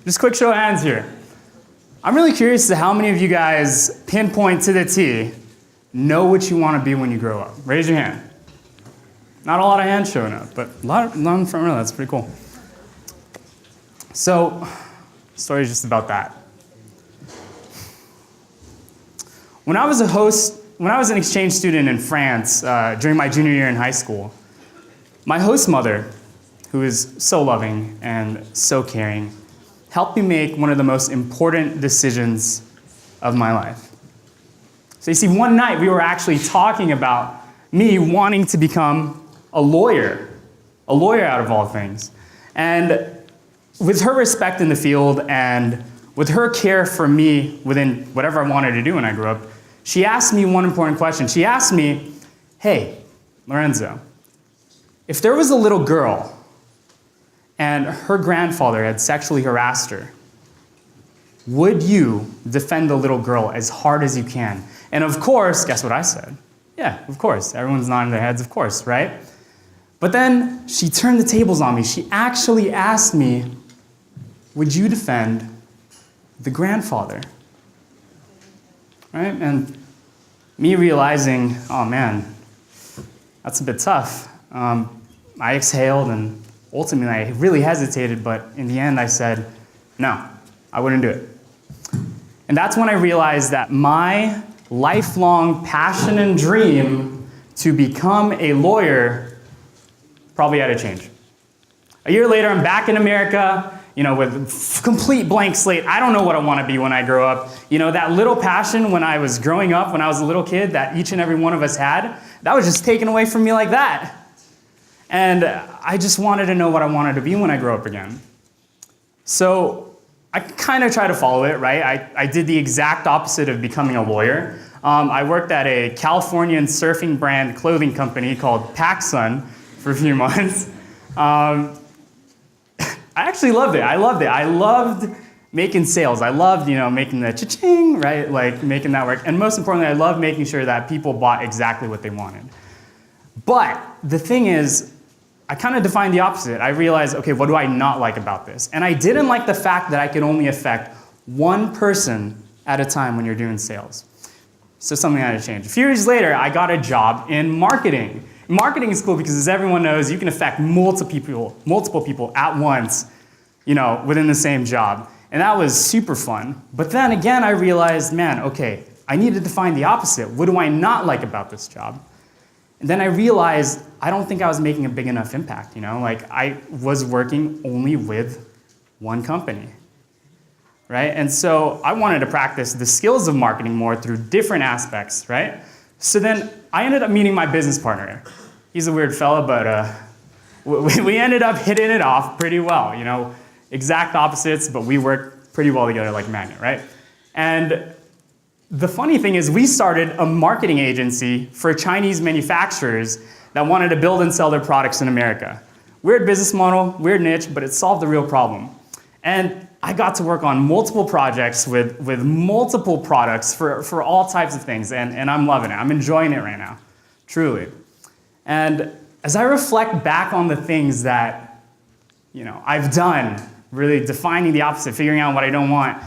Just quick show of hands here. I'm really curious to how many of you guys pinpoint to the T know what you want to be when you grow up. Raise your hand. Not a lot of hands showing up, but a lot in the front row. That's pretty cool. So, the story is just about that. When I was an exchange student in France during my junior year in high school, my host mother, who is so loving and so caring, helped me make one of the most important decisions of my life. So you see, one night we were actually talking about me wanting to become a lawyer out of all things. And with her respect in the field and with her care for me within whatever I wanted to do when I grew up, she asked me one important question. She asked me, hey, Lorenzo, if there was a little girl and her grandfather had sexually harassed her, would you defend the little girl as hard as you can? And of course, guess what I said? Yeah, of course. Everyone's nodding their heads, of course, right? But then she turned the tables on me. She actually asked me, would you defend the grandfather? Right? And me realizing, oh man, that's a bit tough. I exhaled and ultimately I really hesitated, but in the end I said, no, I wouldn't do it. And that's when I realized that my lifelong passion and dream to become a lawyer probably had to change. A year later, I'm back in America, with complete blank slate. I don't know what I want to be when I grow up. That little passion when I was growing up, when I was a little kid, that each and every one of us had, that was just taken away from me like that. And I just wanted to know what I wanted to be when I grow up again. So I kind of tried to follow it, right? I did the exact opposite of becoming a lawyer. I worked at a Californian surfing brand clothing company called PacSun for a few months. I actually loved it. I loved making sales. I loved, making the cha-ching, right? Like making that work. And most importantly, I loved making sure that people bought exactly what they wanted. But the thing is, I kind of defined the opposite. I realized, okay, what do I not like about this? And I didn't like the fact that I could only affect one person at a time when you're doing sales. So something had to change. A few years later, I got a job in marketing. Marketing is cool because, as everyone knows, you can affect multiple people at once, within the same job. And that was super fun. But then again, I realized, man, okay, I needed to find the opposite. What do I not like about this job? And then I realized I don't think I was making a big enough impact, Like I was working only with one company, right? And so I wanted to practice the skills of marketing more through different aspects, right? So then I ended up meeting my business partner. He's a weird fella, but we ended up hitting it off pretty well, Exact opposites, but we worked pretty well together like a magnet, right? And the funny thing is we started a marketing agency for Chinese manufacturers that wanted to build and sell their products in America. Weird business model, weird niche, but it solved the real problem. And I got to work on multiple projects with multiple products for all types of things, and I'm loving it. I'm enjoying it right now, truly. And as I reflect back on the things that, I've done, really defining the opposite, figuring out what I don't want,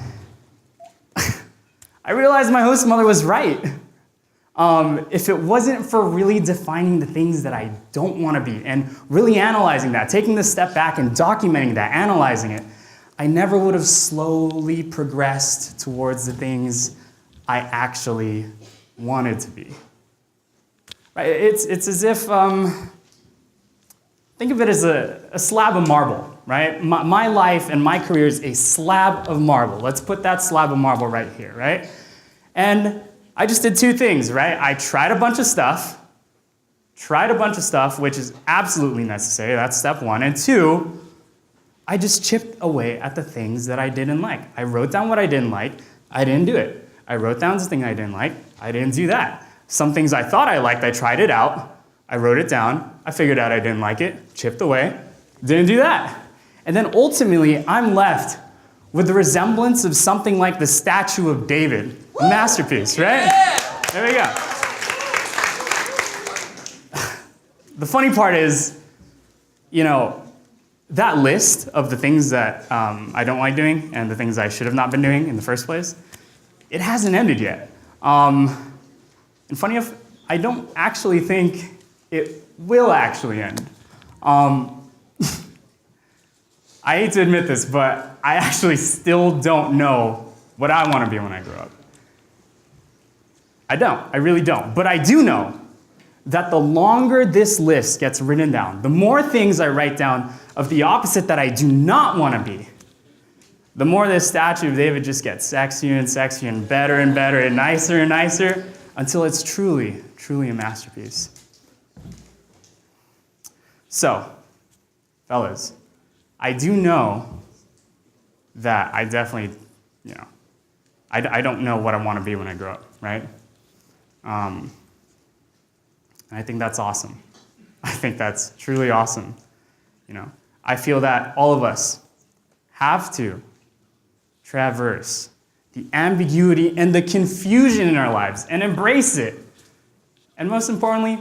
I realized my host mother was right. If it wasn't for really defining the things that I don't want to be and really analyzing that, taking the step back and documenting that, analyzing it, I never would have slowly progressed towards the things I actually wanted to be. Right? It's as if, think of it as a slab of marble, right? My life and my career is a slab of marble. Let's put that slab of marble right here, right? And I just did two things, right? I tried a bunch of stuff, which is absolutely necessary. That's step one. And two, I just chipped away at the things that I didn't like. I wrote down what I didn't like. I didn't do it. I wrote down the thing I didn't like. I didn't do that. Some things I thought I liked, I tried it out. I wrote it down. I figured out I didn't like it, chipped away, didn't do that. And then ultimately, I'm left with the resemblance of something like the Statue of David, a masterpiece, right? Yeah. There we go. The funny part is, that list of the things that I don't like doing and the things I should have not been doing in the first place, it hasn't ended yet. And funny enough, I don't actually think it will actually end. I hate to admit this, but I actually still don't know what I want to be when I grow up. I don't. I really don't. But I do know that the longer this list gets written down, the more things I write down of the opposite that I do not want to be, the more this statue of David just gets sexier and sexier and better and nicer until it's truly, truly a masterpiece. So, fellas, I do know that I definitely, I don't know what I want to be when I grow up, right? And I think that's awesome. I think that's truly awesome. I feel that all of us have to traverse the ambiguity and the confusion in our lives and embrace it. And most importantly,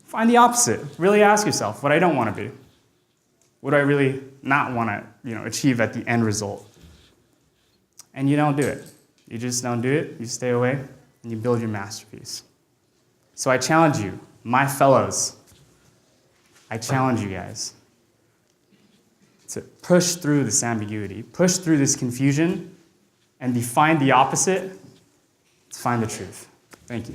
find the opposite. Really ask yourself what I don't want to be. What do I really not want to achieve at the end result? And you don't do it. You just don't do it. You stay away and you build your masterpiece. So I challenge you, my fellows, I challenge you guys to push through this ambiguity, push through this confusion, and define the opposite to find the truth. Thank you.